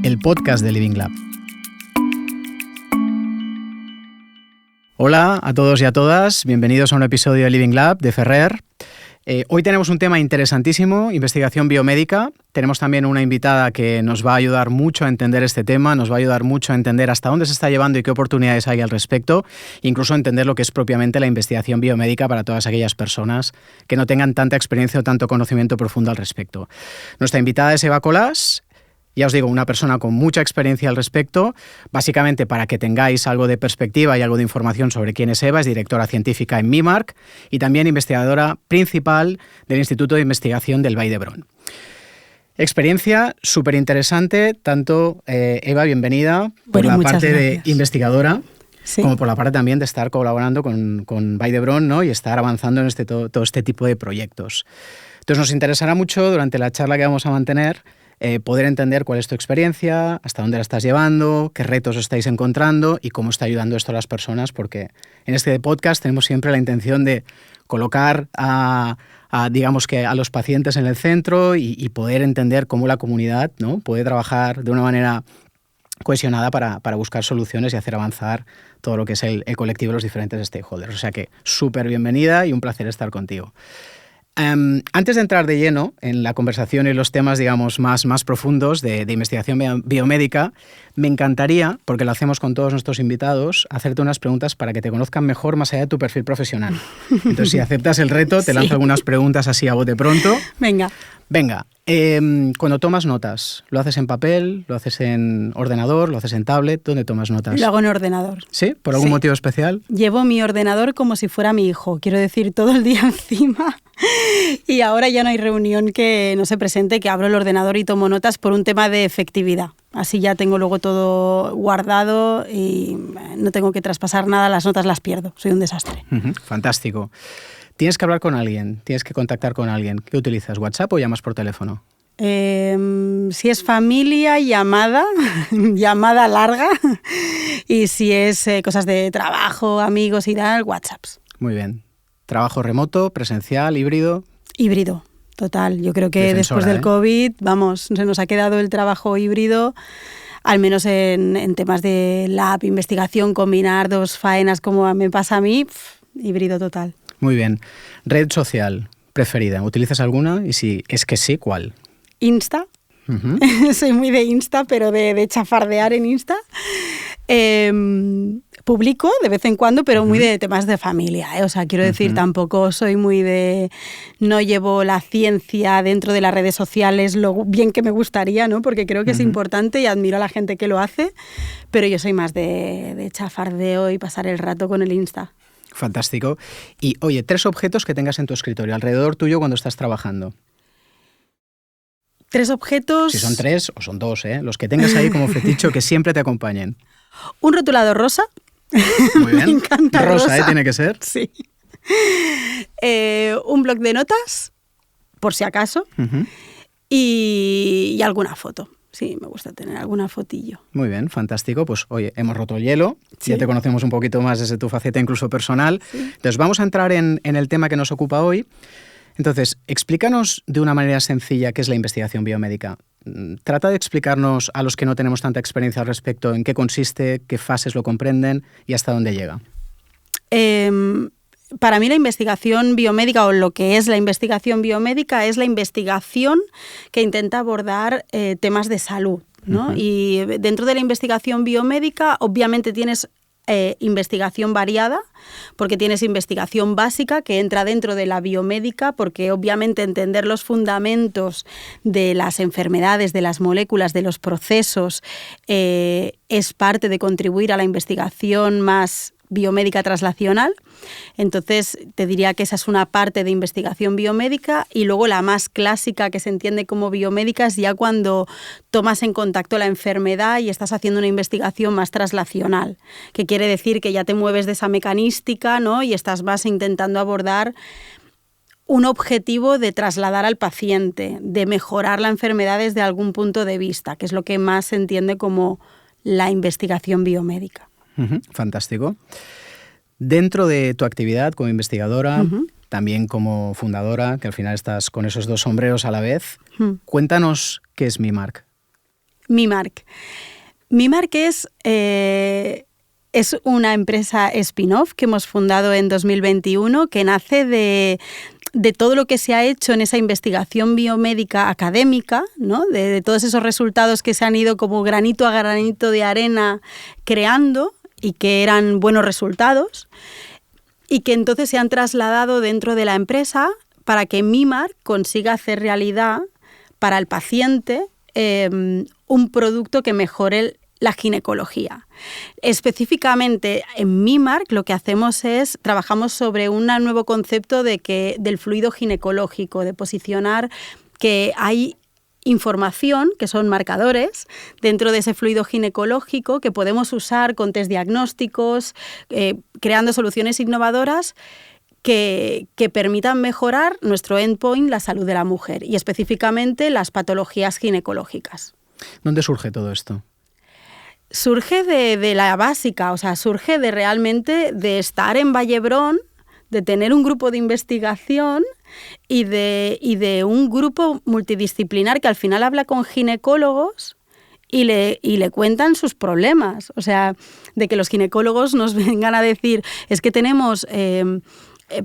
el podcast de Living Lab. Hola a todos y a todas, bienvenidos a un episodio de Living Lab de Ferrer. Hoy tenemos un tema interesantísimo, investigación biomédica. Tenemos también una invitada que nos va a ayudar mucho a entender este tema, nos va a ayudar mucho a entender hasta dónde se está llevando y qué oportunidades hay al respecto, incluso a entender lo que es propiamente la investigación biomédica para todas aquellas personas que no tengan tanta experiencia o tanto conocimiento profundo al respecto. Nuestra invitada es Eva Colás. Ya os digo, una persona con mucha experiencia al respecto. Básicamente, para que tengáis algo de perspectiva y algo de información sobre quién es Eva, es directora científica en MIMARC y también investigadora principal del Instituto de Investigación del Vall d'Hebron. Experiencia súper interesante, tanto, Eva, bienvenida, por la parte de investigadora, sí, como por la parte también de estar colaborando con Vall d'Hebron, ¿no? Y estar avanzando en todo este tipo de proyectos. Entonces, nos interesará mucho durante la charla que vamos a mantener poder entender cuál es tu experiencia, hasta dónde la estás llevando, qué retos estáis encontrando y cómo está ayudando esto a las personas, porque en este podcast tenemos siempre la intención de colocar digamos que a los pacientes en el centro y poder entender cómo la comunidad, ¿no?, puede trabajar de una manera cohesionada para buscar soluciones y hacer avanzar todo lo que es el colectivo de los diferentes stakeholders. O sea que súper bienvenida y un placer estar contigo. Antes de entrar de lleno en la conversación y los temas, digamos, más profundos de investigación biomédica, me encantaría, porque lo hacemos con todos nuestros invitados, hacerte unas preguntas para que te conozcan mejor más allá de tu perfil profesional. Entonces, si aceptas el reto, te lanzo algunas preguntas así a bote pronto. Venga. Cuando tomas notas, ¿lo haces en papel, lo haces en ordenador, lo haces en tablet? ¿Dónde tomas notas? Lo hago en ordenador. ¿Sí? ¿Por algún motivo especial? Llevo mi ordenador como si fuera mi hijo, quiero decir, todo el día encima. Y ahora ya no hay reunión que no se presente, que abro el ordenador y tomo notas por un tema de efectividad. Así ya tengo luego todo guardado y no tengo que traspasar nada, las notas las pierdo, soy un desastre. Fantástico. Tienes que hablar con alguien, tienes que contactar con alguien. ¿Qué utilizas, WhatsApp o llamas por teléfono? Si es familia, llamada larga. Y si es cosas de trabajo, amigos y tal, WhatsApps. Muy bien. ¿Trabajo remoto, presencial, híbrido? Híbrido, total. Yo creo que Defensora, después del COVID, se nos ha quedado el trabajo híbrido, al menos en temas de lab, investigación, combinar dos faenas como me pasa a mí, híbrido total. Muy bien. ¿Red social preferida? ¿Utilizas alguna? Y si es que sí, ¿cuál? Insta. Soy muy de Insta, pero de chafardear en Insta. Publico de vez en cuando, pero muy de temas de familia, O sea, quiero decir, tampoco soy muy de... No llevo la ciencia dentro de las redes sociales lo bien que me gustaría, ¿no? Porque creo que es importante y admiro a la gente que lo hace, pero yo soy más de chafardeo y pasar el rato con el Insta. Fantástico. Y, oye, 3 objetos que tengas en tu escritorio, alrededor tuyo cuando estás trabajando. 3 objetos... Si son 3 o son 2, los que tengas ahí como feticho que siempre te acompañen. Un rotulador rosa. Muy bien. Me encanta rosa. Tiene que ser. Sí. Un bloc de notas, por si acaso, y alguna foto. Sí, me gusta tener alguna fotillo. Muy bien, fantástico. Pues oye, hemos roto el hielo, sí, ya te conocemos un poquito más desde tu faceta incluso personal. Sí. Entonces vamos a entrar en el tema que nos ocupa hoy. Entonces, explícanos de una manera sencilla qué es la investigación biomédica. Trata de explicarnos a los que no tenemos tanta experiencia al respecto en qué consiste, qué fases lo comprenden y hasta dónde llega. Para mí la investigación biomédica, o lo que es la investigación biomédica, es la investigación que intenta abordar temas de salud, ¿no? Y dentro de la investigación biomédica, obviamente tienes investigación variada, porque tienes investigación básica que entra dentro de la biomédica, porque obviamente entender los fundamentos de las enfermedades, de las moléculas, de los procesos, es parte de contribuir a la investigación más biomédica translacional. Entonces, te diría que esa es una parte de investigación biomédica, y luego la más clásica, que se entiende como biomédica, es ya cuando tomas en contacto la enfermedad y estás haciendo una investigación más translacional, que quiere decir que ya te mueves de esa mecanística, ¿no? Y estás más intentando abordar un objetivo de trasladar al paciente, de mejorar la enfermedad desde algún punto de vista, que es lo que más se entiende como la investigación biomédica. Fantástico. Dentro de tu actividad como investigadora, también como fundadora, que al final estás con esos 2 sombreros a la vez, cuéntanos qué es MIMARC. Mimark. Mimark es una empresa spin-off que hemos fundado en 2021 que nace de todo lo que se ha hecho en esa investigación biomédica académica, ¿no? De todos esos resultados que se han ido como granito a granito de arena creando y que eran buenos resultados y que entonces se han trasladado dentro de la empresa para que Mimark consiga hacer realidad para el paciente un producto que mejore la ginecología. Específicamente en Mimark lo que hacemos es, trabajamos sobre un nuevo concepto del fluido ginecológico, de posicionar que hay información, que son marcadores, dentro de ese fluido ginecológico que podemos usar con test diagnósticos, creando soluciones innovadoras que permitan mejorar nuestro endpoint, la salud de la mujer, y específicamente las patologías ginecológicas. ¿Dónde surge todo esto? Surge de la básica, o sea, surge de realmente de estar en Vallebrón, de tener un grupo de investigación y de un grupo multidisciplinar que al final habla con ginecólogos y le cuentan sus problemas. O sea, de que los ginecólogos nos vengan a decir, es que tenemos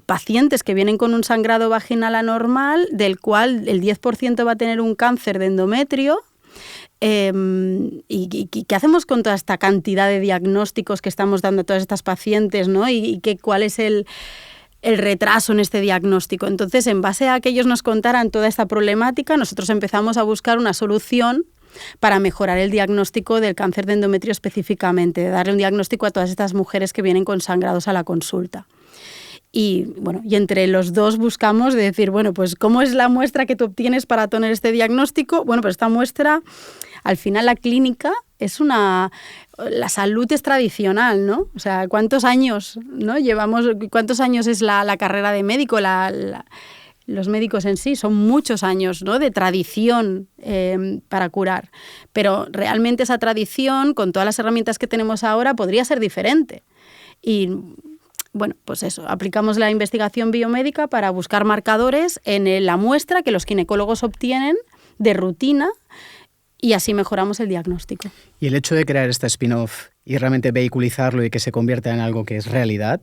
pacientes que vienen con un sangrado vaginal anormal, del cual el 10% va a tener un cáncer de endometrio. ¿Y qué hacemos con toda esta cantidad de diagnósticos que estamos dando a todas estas pacientes, ¿no? Y cuál es el retraso en este diagnóstico. Entonces, en base a que ellos nos contaran toda esta problemática, nosotros empezamos a buscar una solución para mejorar el diagnóstico del cáncer de endometrio específicamente, de darle un diagnóstico a todas estas mujeres que vienen con sangrados a la consulta. Y entre los dos buscamos de decir, bueno, pues ¿cómo es la muestra que tú obtienes para tener este diagnóstico? Bueno, pues esta muestra, al final la clínica es la salud es tradicional, ¿no? O sea, ¿cuántos años, ¿no? llevamos? ¿Cuántos años es la carrera de médico? Los médicos en sí son muchos años, ¿no? De tradición para curar. Pero realmente esa tradición, con todas las herramientas que tenemos ahora, podría ser diferente. Y bueno, pues eso, aplicamos la investigación biomédica para buscar marcadores en la muestra que los ginecólogos obtienen de rutina y así mejoramos el diagnóstico. Y el hecho de crear este spin-off y realmente vehiculizarlo y que se convierta en algo que es realidad,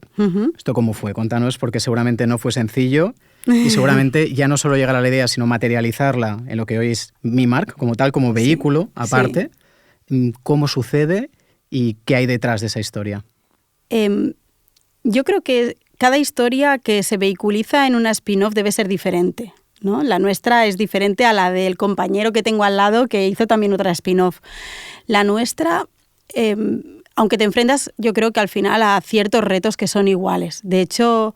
¿esto cómo fue? Contanos, porque seguramente no fue sencillo y seguramente ya no solo llegar a la idea, sino materializarla en lo que hoy es Mimark, como tal, como vehículo aparte. Sí. ¿Cómo sucede y qué hay detrás de esa historia? Yo creo que cada historia que se vehiculiza en una spin-off debe ser diferente, ¿no? La nuestra es diferente a la del compañero que tengo al lado que hizo también otra spin-off. La nuestra, aunque te enfrentas, yo creo que al final a ciertos retos que son iguales. De hecho,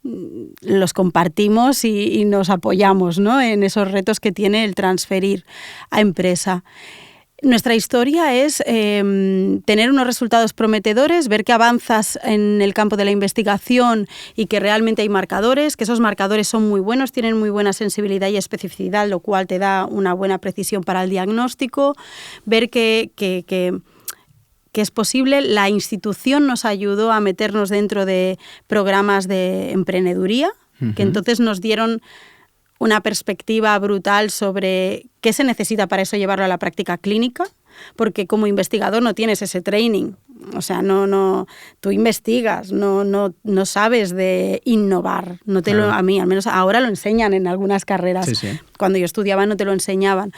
los compartimos y nos apoyamos, ¿no? En esos retos que tiene el transferir a empresa. Nuestra historia es tener unos resultados prometedores, ver que avanzas en el campo de la investigación y que realmente hay marcadores, que esos marcadores son muy buenos, tienen muy buena sensibilidad y especificidad, lo cual te da una buena precisión para el diagnóstico, ver que es posible. La institución nos ayudó a meternos dentro de programas de emprendeduría, que entonces nos dieron una perspectiva brutal sobre qué se necesita para eso llevarlo a la práctica clínica, porque como investigador no tienes ese training, o sea, tú investigas, no sabes de innovar, claro. A mí, al menos ahora lo enseñan en algunas carreras, sí. Cuando yo estudiaba no te lo enseñaban.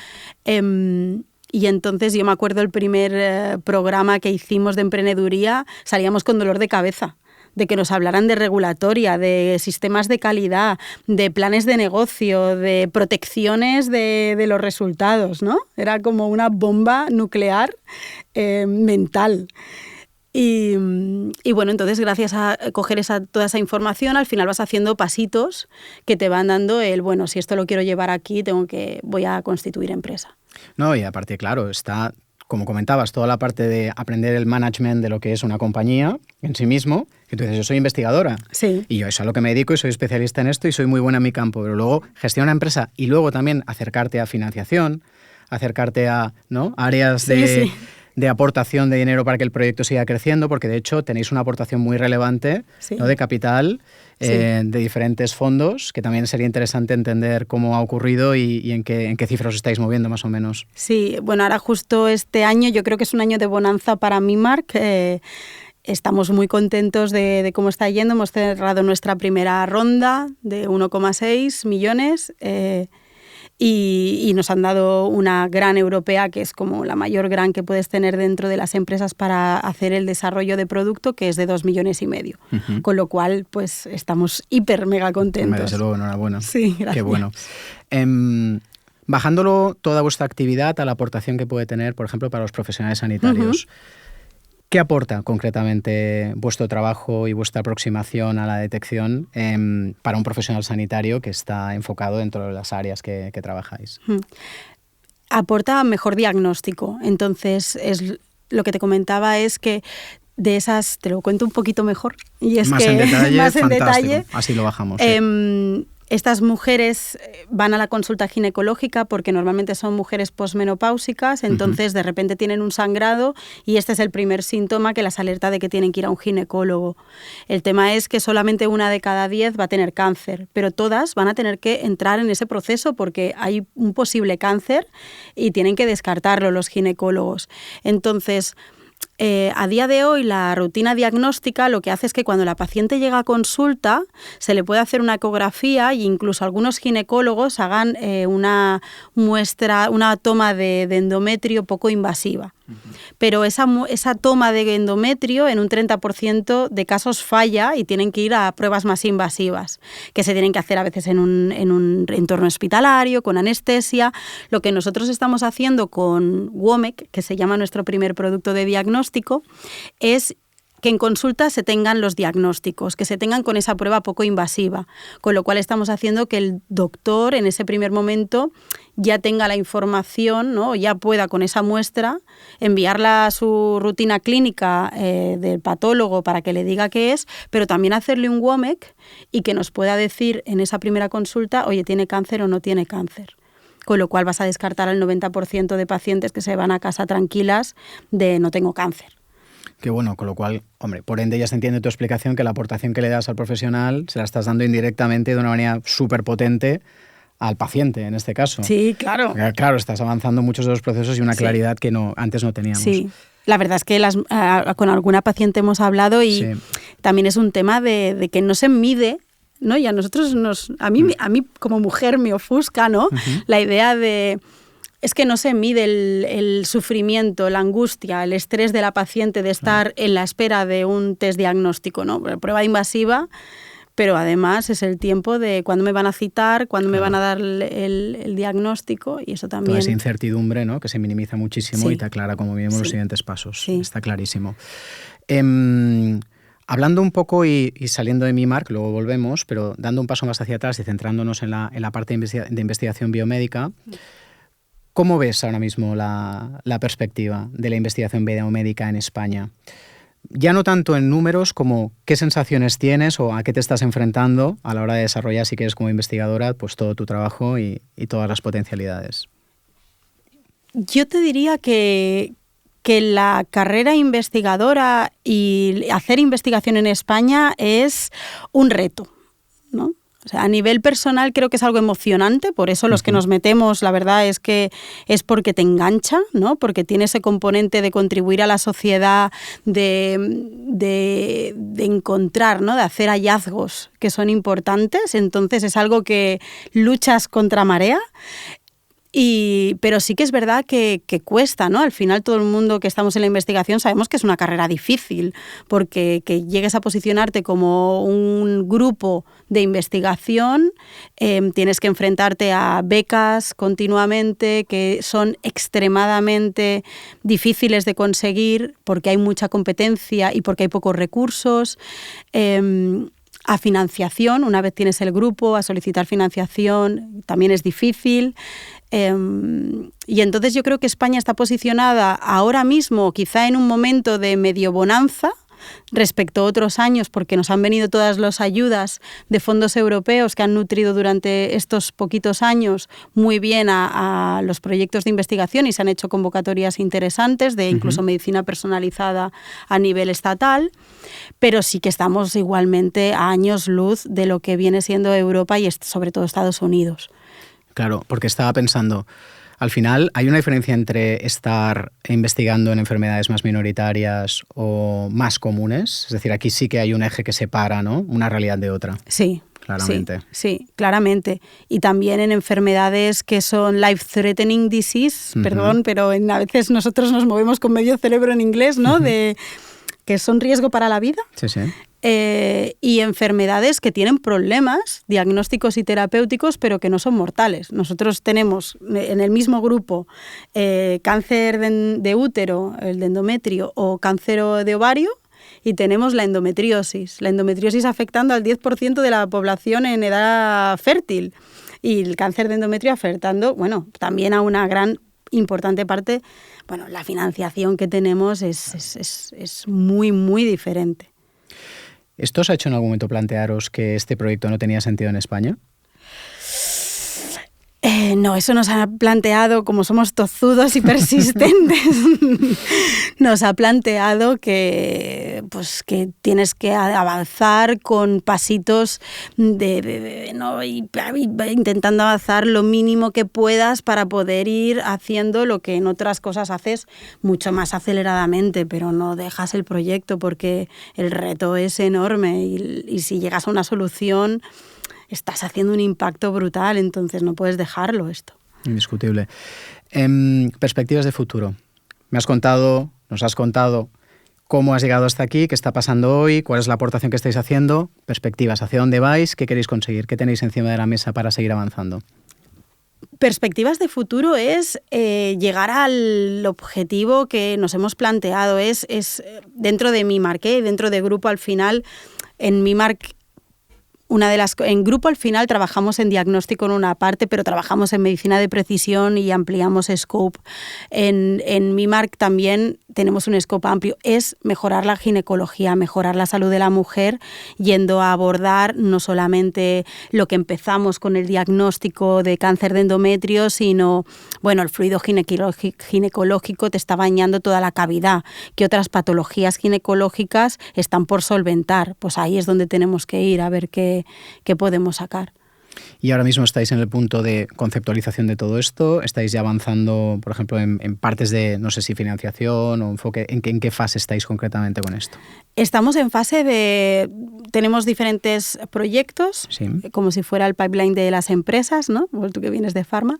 Y entonces yo me acuerdo el primer programa que hicimos de emprendeduría, salíamos con dolor de cabeza, de que nos hablaran de regulatoria, de sistemas de calidad, de planes de negocio, de protecciones de los resultados, ¿no? Era como una bomba nuclear mental. Y bueno, entonces gracias a coger toda esa información, al final vas haciendo pasitos que te van dando bueno, si esto lo quiero llevar aquí, voy a constituir empresa. No, y aparte, claro, está, como comentabas, toda la parte de aprender el management de lo que es una compañía en sí mismo, que tú dices, yo soy investigadora, sí. Y yo eso es a lo que me dedico y soy especialista en esto y soy muy buena en mi campo, pero luego gestionar una empresa y luego también acercarte a financiación, acercarte a, ¿no?, áreas de de aportación de dinero para que el proyecto siga creciendo, porque de hecho tenéis una aportación muy relevante, sí, ¿no?, de capital sí, de diferentes fondos, que también sería interesante entender cómo ha ocurrido y en qué cifras os estáis moviendo más o menos. Sí, bueno, ahora justo este año yo creo que es un año de bonanza para Mimark. Estamos muy contentos de cómo está yendo. Hemos cerrado nuestra primera ronda de 1,6 millones y nos han dado una gran europea, que es como la mayor gran que puedes tener dentro de las empresas para hacer el desarrollo de producto, que es de 2,5 millones. Uh-huh. Con lo cual, pues estamos hiper mega contentos. Desde luego, enhorabuena. Sí, gracias. Qué bueno. Bajándolo toda vuestra actividad a la aportación que puede tener, por ejemplo, para los profesionales sanitarios, ¿qué aporta concretamente vuestro trabajo y vuestra aproximación a la detección para un profesional sanitario que está enfocado dentro de las áreas que trabajáis? Aporta mejor diagnóstico. Entonces, lo que te comentaba es que de esas, te lo cuento un poquito mejor. Y es más que, en detalle, más en detalle, así lo bajamos. Estas mujeres van a la consulta ginecológica porque normalmente son mujeres posmenopáusicas, entonces de repente tienen un sangrado y este es el primer síntoma que las alerta de que tienen que ir a un ginecólogo. El tema es que solamente 1 de cada 10 va a tener cáncer, pero todas van a tener que entrar en ese proceso porque hay un posible cáncer y tienen que descartarlo los ginecólogos. Entonces, a día de hoy la rutina diagnóstica lo que hace es que cuando la paciente llega a consulta se le puede hacer una ecografía e incluso algunos ginecólogos hagan una muestra, una toma de endometrio poco invasiva. Pero esa toma de endometrio en un 30% de casos falla y tienen que ir a pruebas más invasivas, que se tienen que hacer a veces en un entorno hospitalario, con anestesia. Lo que nosotros estamos haciendo con WOMEC, que se llama nuestro primer producto de diagnóstico, es que en consulta se tengan los diagnósticos, que se tengan con esa prueba poco invasiva, con lo cual estamos haciendo que el doctor en ese primer momento ya tenga la información, ¿no? Ya pueda con esa muestra enviarla a su rutina clínica del patólogo para que le diga qué es, pero también hacerle un WOMEC y que nos pueda decir en esa primera consulta, oye, ¿tiene cáncer o no tiene cáncer? Con lo cual vas a descartar al 90% de pacientes que se van a casa tranquilas de no tengo cáncer. Qué bueno, con lo cual, hombre, por ende ya se entiende tu explicación que la aportación que le das al profesional se la estás dando indirectamente de una manera súper potente al paciente, en este caso. Sí, claro. Claro, estás avanzando muchos de los procesos y una claridad que antes no teníamos. Sí, la verdad es que con alguna paciente hemos hablado y también es un tema de que no se mide, ¿no? Y a nosotros a mí como mujer me ofusca, ¿no? La idea de es que no se mide el sufrimiento, la angustia, el estrés de la paciente de estar en la espera de un test diagnóstico, ¿no? Prueba invasiva, pero además es el tiempo de cuándo me van a citar, cuándo me van a dar el diagnóstico y eso también. Toda esa incertidumbre, ¿no? Que se minimiza muchísimo y te aclara como mínimo los siguientes pasos. Sí. Está clarísimo. Hablando un poco y saliendo de Mimark, luego volvemos, pero dando un paso más hacia atrás y centrándonos en la parte de investigación biomédica, ¿cómo ves ahora mismo la perspectiva de la investigación biomédica en España? Ya no tanto en números como qué sensaciones tienes o a qué te estás enfrentando a la hora de desarrollar, si quieres como investigadora, pues todo tu trabajo y todas las potencialidades. Yo te diría que la carrera investigadora y hacer investigación en España es un reto, ¿no? O sea, a nivel personal creo que es algo emocionante, por eso los que nos metemos, la verdad es que es porque te engancha, ¿no? Porque tiene ese componente de contribuir a la sociedad, de encontrar, ¿no? De hacer hallazgos que son importantes, entonces es algo que luchas contra marea. Pero sí que es verdad que cuesta, ¿no? Al final todo el mundo que estamos en la investigación sabemos que es una carrera difícil, porque que llegues a posicionarte como un grupo de investigación, tienes que enfrentarte a becas continuamente que son extremadamente difíciles de conseguir porque hay mucha competencia y porque hay pocos recursos. A financiación, una vez tienes el grupo, a solicitar financiación también es difícil. Y entonces yo creo que España está posicionada ahora mismo quizá en un momento de medio bonanza, respecto a otros años, porque nos han venido todas las ayudas de fondos europeos que han nutrido durante estos poquitos años muy bien a los proyectos de investigación y se han hecho convocatorias interesantes de incluso medicina personalizada a nivel estatal, pero sí que estamos igualmente a años luz de lo que viene siendo Europa y sobre todo Estados Unidos. Claro, porque estaba pensando, al final hay una diferencia entre estar investigando en enfermedades más minoritarias o más comunes, es decir, aquí sí que hay un eje que separa, ¿no?, una realidad de otra. Sí. Claramente. Sí, claramente. Y también en enfermedades que son life-threatening disease, perdón, pero a veces nosotros nos movemos con medio cerebro en inglés, ¿no? De que son riesgo para la vida. Sí, sí. Y enfermedades que tienen problemas diagnósticos y terapéuticos, pero que no son mortales. Nosotros tenemos en el mismo grupo cáncer de útero, el de endometrio, o cáncer de ovario, y tenemos la endometriosis afectando al 10% de la población en edad fértil y el cáncer de endometrio afectando, bueno, también a una gran importante parte. Bueno, la financiación que tenemos es muy, muy diferente. ¿Esto os ha hecho en algún momento plantearos que este proyecto no tenía sentido en España? No, eso nos ha planteado, como somos tozudos y persistentes, nos ha planteado que tienes que avanzar con pasitos ¿no? y intentando avanzar lo mínimo que puedas para poder ir haciendo lo que en otras cosas haces mucho más aceleradamente, pero no dejas el proyecto porque el reto es enorme y si llegas a una solución estás haciendo un impacto brutal, entonces no puedes dejarlo esto. Indiscutible. Perspectivas de futuro. Nos has contado cómo has llegado hasta aquí, qué está pasando hoy, cuál es la aportación que estáis haciendo, perspectivas, hacia dónde vais, qué queréis conseguir, qué tenéis encima de la mesa para seguir avanzando. Perspectivas de futuro es llegar al objetivo que nos hemos planteado. Es dentro de MiMark, dentro de Grupo al final, en MiMark. En Grupo al final trabajamos en diagnóstico en una parte, pero trabajamos en medicina de precisión y ampliamos scope. En MiMark también tenemos un scope amplio. Es mejorar la ginecología, mejorar la salud de la mujer, yendo a abordar no solamente lo que empezamos con el diagnóstico de cáncer de endometrio, sino, bueno, el fluido ginecológico te está bañando toda la cavidad. ¿Qué otras patologías ginecológicas están por solventar? Pues ahí es donde tenemos que ir a ver qué podemos sacar. Y ahora mismo estáis en el punto de conceptualización de todo esto, estáis ya avanzando, por ejemplo, en partes de, no sé si financiación o enfoque, ¿en qué fase estáis concretamente con esto? Estamos en fase de, tenemos diferentes proyectos, sí, como si fuera el pipeline de las empresas, ¿no? Tú que vienes de Pharma,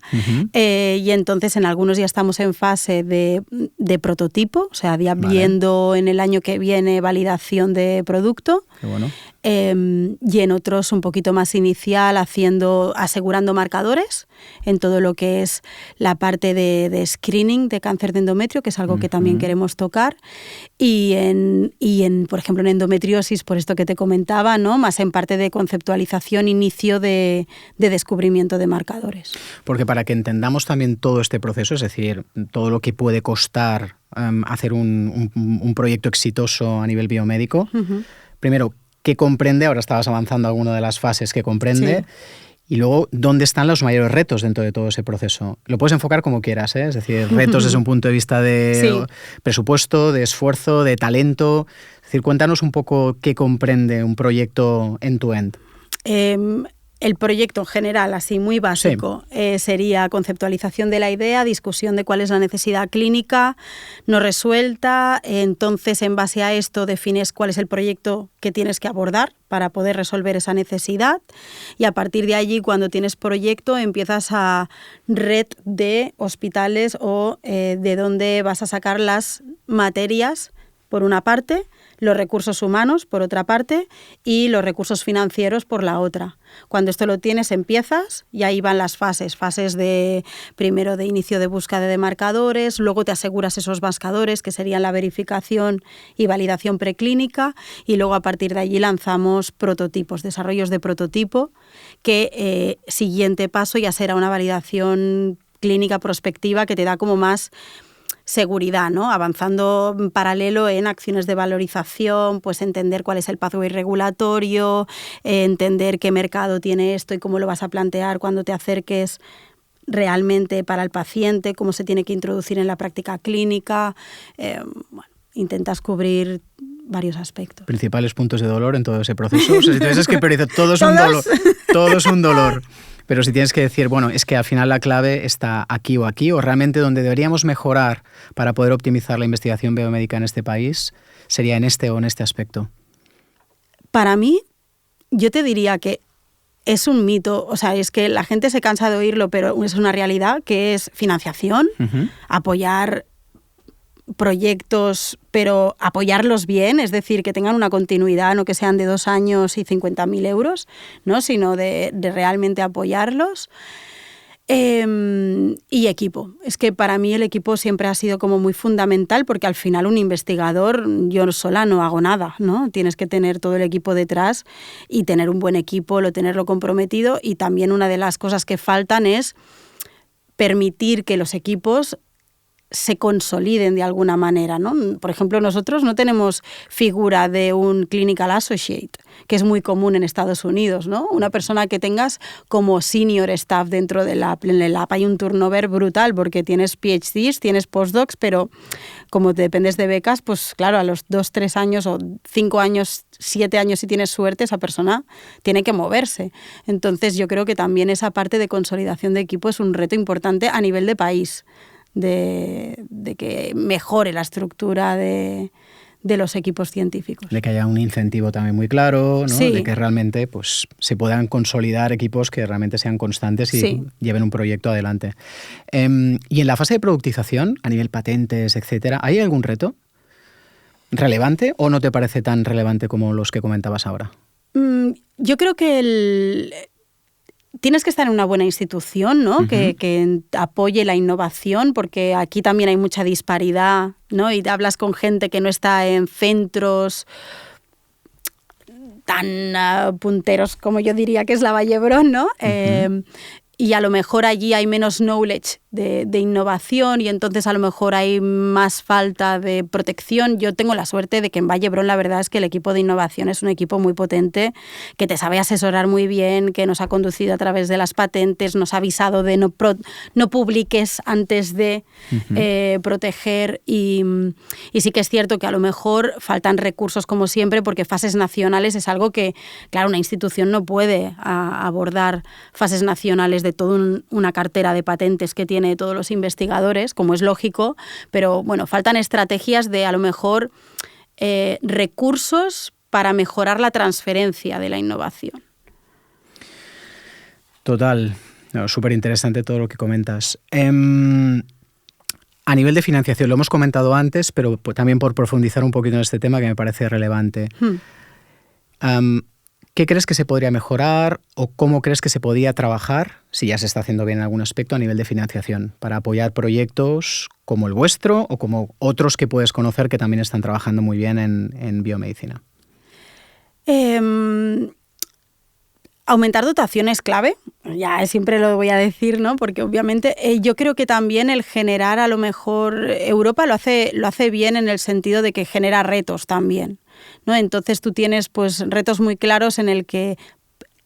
y entonces en algunos ya estamos en fase de prototipo, o sea, ya viendo en el año que viene validación de producto. Qué bueno. Y en otros un poquito más inicial, asegurando marcadores en todo lo que es la parte de screening de cáncer de endometrio, que es algo que también queremos tocar, y por ejemplo, en endometriosis, por esto que te comentaba, ¿no? Más en parte de conceptualización, inicio de descubrimiento de marcadores. Porque para que entendamos también todo este proceso, es decir, todo lo que puede costar hacer un proyecto exitoso a nivel biomédico, primero, ¿qué comprende? Ahora estabas avanzando alguna de las fases que comprende. Sí. Y luego, ¿dónde están los mayores retos dentro de todo ese proceso? Lo puedes enfocar como quieras, ¿eh? Es decir, retos desde un punto de vista de presupuesto, de esfuerzo, de talento. Es decir, cuéntanos un poco qué comprende un proyecto end-to-end. El proyecto en general, así muy básico, sería conceptualización de la idea, discusión de cuál es la necesidad clínica no resuelta. Entonces, en base a esto, defines cuál es el proyecto que tienes que abordar para poder resolver esa necesidad. Y a partir de allí, cuando tienes proyecto, empiezas a red de hospitales o de dónde vas a sacar las materias, por una parte, los recursos humanos, por otra parte, y los recursos financieros, por la otra. Cuando esto lo tienes, empiezas y ahí van las fases. Fases de, primero, de inicio de búsqueda de marcadores, luego te aseguras esos marcadores, que serían la verificación y validación preclínica, y luego a partir de allí lanzamos prototipos, desarrollos de prototipo, que siguiente paso ya será una validación clínica prospectiva que te da como más seguridad, ¿no? Avanzando en paralelo en acciones de valorización, pues entender cuál es el pathway regulatorio, entender qué mercado tiene esto y cómo lo vas a plantear cuando te acerques realmente para el paciente, cómo se tiene que introducir en la práctica clínica. Bueno, intentas cubrir varios aspectos. Principales puntos de dolor en todo ese proceso. O sea, si tuvieses que priorizar, todo es un dolor. Todo es un dolor. Pero si tienes que decir, bueno, es que al final la clave está aquí, o realmente donde deberíamos mejorar para poder optimizar la investigación biomédica en este país, sería en este o en este aspecto. Para mí, yo te diría que es un mito, o sea, es que la gente se cansa de oírlo, pero es una realidad, que es financiación, apoyar proyectos, pero apoyarlos bien, es decir, que tengan una continuidad, no que sean de 2 años y 50.000 euros, ¿no? Sino de realmente apoyarlos. Y equipo. Es que para mí el equipo siempre ha sido como muy fundamental, porque al final un investigador, yo sola no hago nada, ¿no? Tienes que tener todo el equipo detrás y tener un buen equipo, tenerlo comprometido, y también una de las cosas que faltan es permitir que los equipos se consoliden de alguna manera, ¿no? Por ejemplo, nosotros no tenemos figura de un clinical associate, que es muy común en Estados Unidos, ¿no? Una persona que tengas como senior staff dentro del app. En el app hay un turnover brutal porque tienes PhDs, tienes postdocs, pero como te dependes de becas, pues claro, a los 2, 3 años o 5 años, 7 años, si tienes suerte, esa persona tiene que moverse. Entonces yo creo que también esa parte de consolidación de equipo es un reto importante a nivel de país. De que mejore la estructura de los equipos científicos. De que haya un incentivo también muy claro, ¿no? Sí. De que realmente pues, se puedan consolidar equipos que realmente sean constantes y lleven un proyecto adelante. Y en la fase de productización, a nivel patentes, etcétera, ¿hay algún reto relevante o no te parece tan relevante como los que comentabas ahora? Yo creo que tienes que estar en una buena institución, ¿no? Que apoye la innovación, porque aquí también hay mucha disparidad, ¿no? Y hablas con gente que no está en centros tan punteros como yo diría que es la Vall d'Hebron, ¿no? Y a lo mejor allí hay menos knowledge de innovación y entonces a lo mejor hay más falta de protección. Yo tengo la suerte de que en Vall d'Hebron la verdad es que el equipo de innovación es un equipo muy potente, que te sabe asesorar muy bien, que nos ha conducido a través de las patentes, nos ha avisado de no publiques antes de proteger y sí que es cierto que a lo mejor faltan recursos como siempre, porque fases nacionales es algo que, claro, una institución no puede abordar fases nacionales de toda una cartera de patentes que tiene todos los investigadores, como es lógico, pero bueno, faltan estrategias de a lo mejor recursos para mejorar la transferencia de la innovación. Total, súper interesante todo lo que comentas. A nivel de financiación, lo hemos comentado antes, pero también por profundizar un poquito en este tema que me parece relevante. ¿Qué crees que se podría mejorar o cómo crees que se podría trabajar, si ya se está haciendo bien en algún aspecto, a nivel de financiación, para apoyar proyectos como el vuestro o como otros que puedes conocer que también están trabajando muy bien en biomedicina? Aumentar dotación es clave, ya siempre lo voy a decir, ¿no? Porque obviamente yo creo que también el generar, a lo mejor Europa lo hace bien en el sentido de que genera retos también, ¿no? Entonces tú tienes pues retos muy claros en el que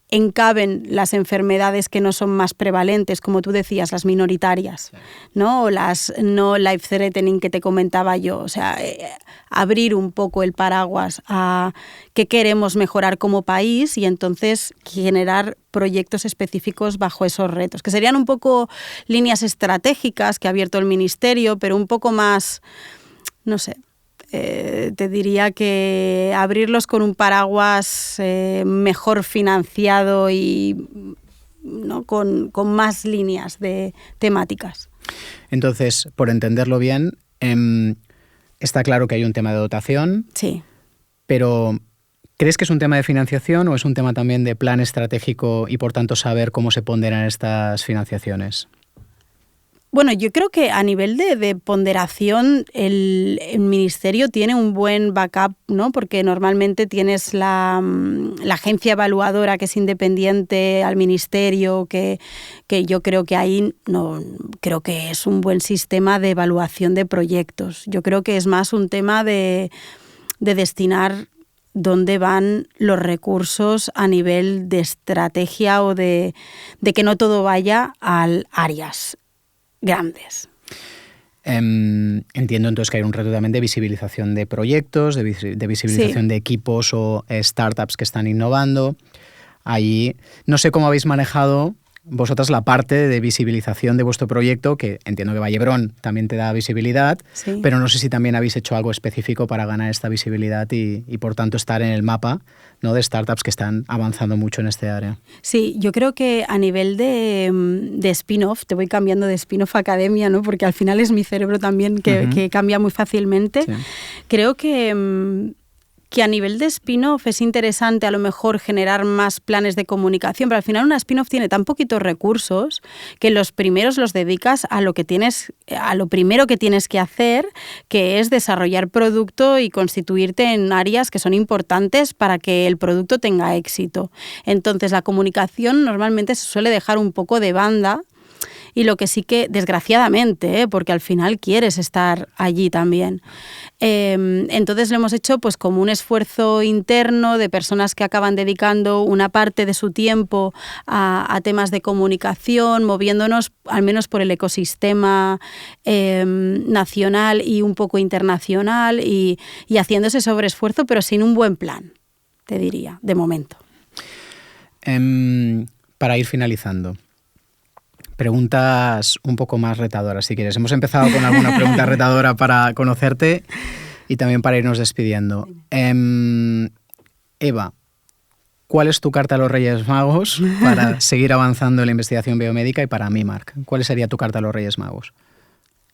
encaben las enfermedades que no son más prevalentes, como tú decías, las minoritarias, ¿no? O las no life-threatening que te comentaba yo. O sea, abrir un poco el paraguas a qué queremos mejorar como país y entonces generar proyectos específicos bajo esos retos, que serían un poco líneas estratégicas que ha abierto el Ministerio, pero un poco más, no sé, te diría que abrirlos con un paraguas mejor financiado y ¿no? con más líneas de temáticas. Entonces, por entenderlo bien, está claro que hay un tema de dotación. Sí. Pero ¿crees que es un tema de financiación o es un tema también de plan estratégico y por tanto saber cómo se ponderan estas financiaciones? Bueno, yo creo que a nivel de ponderación el ministerio tiene un buen backup, ¿no? Porque normalmente tienes la agencia evaluadora que es independiente al ministerio, que yo creo que ahí no creo que es un buen sistema de evaluación de proyectos. Yo creo que es más un tema de destinar dónde van los recursos a nivel de estrategia o de que no todo vaya al áreas grandes. Entiendo entonces que hay un reto también de visibilización de proyectos, de visibilización de equipos o startups que están innovando. Ahí no sé cómo habéis manejado vosotras la parte de visibilización de vuestro proyecto, que entiendo que Vallebrón también te da visibilidad, pero no sé si también habéis hecho algo específico para ganar esta visibilidad y por tanto estar en el mapa, ¿no?, de startups que están avanzando mucho en este área. Sí, yo creo que a nivel de spin-off, te voy cambiando de spin-off a academia, ¿no?, porque al final es mi cerebro también que cambia muy fácilmente. Sí. Creo que a nivel de spin-off es interesante a lo mejor generar más planes de comunicación, pero al final una spin-off tiene tan poquitos recursos que los primeros los dedicas a lo primero que tienes que hacer, que es desarrollar producto y constituirte en áreas que son importantes para que el producto tenga éxito. Entonces la comunicación normalmente se suele dejar un poco de banda. Y lo que sí que, desgraciadamente, porque al final quieres estar allí también. Entonces lo hemos hecho pues como un esfuerzo interno de personas que acaban dedicando una parte de su tiempo a temas de comunicación, moviéndonos al menos por el ecosistema nacional y un poco internacional y haciendo ese sobreesfuerzo, pero sin un buen plan, te diría, de momento. Para ir finalizando, preguntas un poco más retadoras, si quieres. Hemos empezado con alguna pregunta retadora para conocerte y también para irnos despidiendo. Eva, ¿cuál es tu carta a los Reyes Magos para seguir avanzando en la investigación biomédica? Y para mí, Marc, ¿cuál sería tu carta a los Reyes Magos?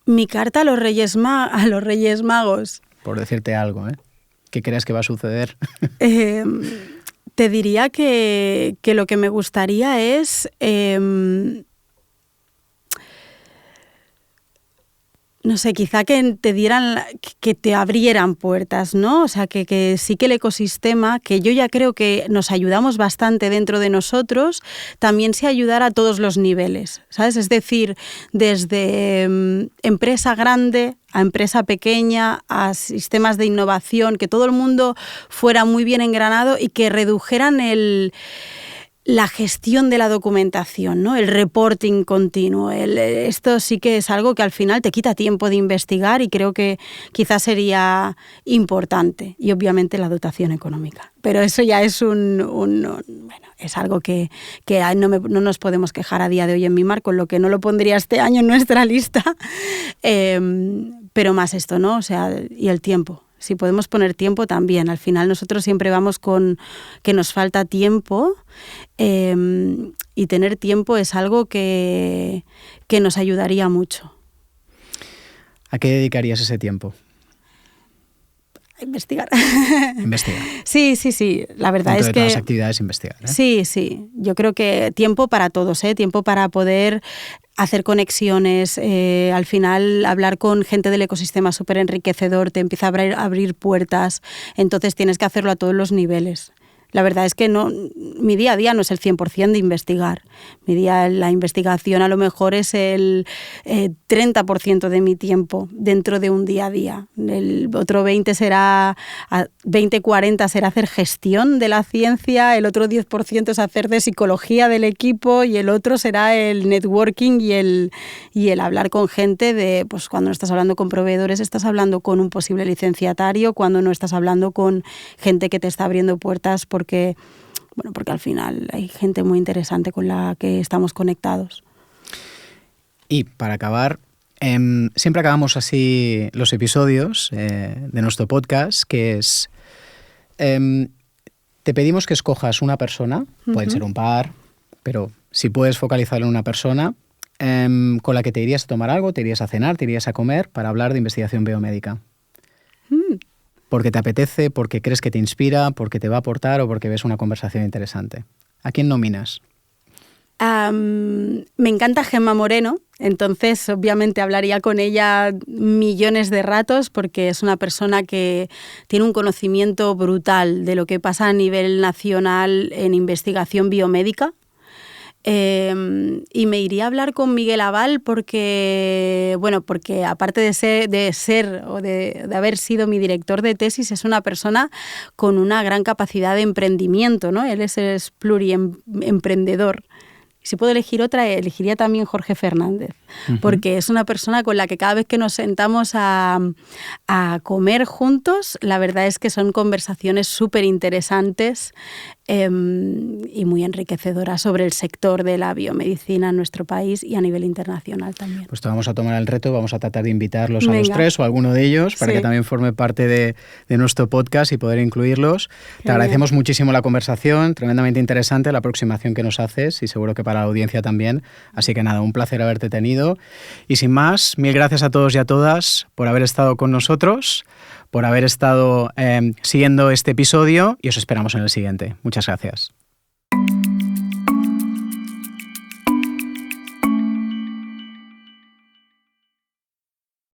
Mi carta a los Reyes Magos. Por decirte algo, ¿eh? ¿Qué crees que va a suceder? Te diría que lo que me gustaría es... no sé, quizá que te dieran, que te abrieran puertas, ¿no? O sea, que sí que el ecosistema, que yo ya creo que nos ayudamos bastante dentro de nosotros, también se ayudara a todos los niveles, ¿sabes? Es decir, desde empresa grande a empresa pequeña, a sistemas de innovación, que todo el mundo fuera muy bien engranado y que redujeran la gestión de la documentación, ¿no? El reporting continuo. Esto sí que es algo que al final te quita tiempo de investigar y creo que quizás sería importante. Y obviamente la dotación económica. Pero eso ya es es algo que no nos podemos quejar a día de hoy en MIMAR, con lo que no lo pondría este año en nuestra lista. Pero más esto, ¿no? O sea, y el tiempo. Si podemos poner tiempo también. Al final nosotros siempre vamos con que nos falta tiempo y tener tiempo es algo que nos ayudaría mucho. ¿A qué dedicarías ese tiempo? A investigar. Investigar. Sí. La verdad es que... de todas las actividades, investigar, ¿eh? Sí. Yo creo que tiempo para todos, ¿eh? Tiempo para poder hacer conexiones, al final hablar con gente del ecosistema súper enriquecedor, te empieza a abrir puertas, entonces tienes que hacerlo a todos los niveles. La verdad es que mi día a día no es el 100% de investigar. La investigación a lo mejor es el 30% de mi tiempo dentro de un día a día. El otro 20-40 será hacer gestión de la ciencia, el otro 10% es hacer de psicología del equipo y el otro será el networking y el hablar con gente de, pues cuando no estás hablando con proveedores, estás hablando con un posible licenciatario, cuando no estás hablando con gente que te está abriendo puertas porque al final hay gente muy interesante con la que estamos conectados. Y para acabar, siempre acabamos así los episodios de nuestro podcast, que es, te pedimos que escojas una persona, pueden ser un par, pero si puedes focalizarlo en una persona, con la que te irías a tomar algo, te irías a cenar, te irías a comer para hablar de investigación biomédica. Porque te apetece, porque crees que te inspira, porque te va a aportar o porque ves una conversación interesante. ¿A quién nominas? Me encanta Gemma Moreno, entonces obviamente hablaría con ella millones de ratos porque es una persona que tiene un conocimiento brutal de lo que pasa a nivel nacional en investigación biomédica. Y me iría a hablar con Miguel Aval porque aparte de haber sido mi director de tesis, es una persona con una gran capacidad de emprendimiento, ¿no? Él es pluriemprendedor. Si puedo elegir otra, elegiría también Jorge Fernández, porque es una persona con la que cada vez que nos sentamos a comer juntos, la verdad es que son conversaciones súper interesantes y muy enriquecedoras sobre el sector de la biomedicina en nuestro país y a nivel internacional también. Pues te vamos a tomar el reto, vamos a tratar de invitarlos a los tres o a alguno de ellos para que también forme parte de nuestro podcast y poder incluirlos. Te agradecemos muchísimo la conversación, tremendamente interesante la aproximación que nos haces y seguro que para la audiencia también. Así que nada, un placer haberte tenido. Y sin más, mil gracias a todos y a todas por haber estado con nosotros, por haber estado siguiendo este episodio y os esperamos en el siguiente. Muchas gracias.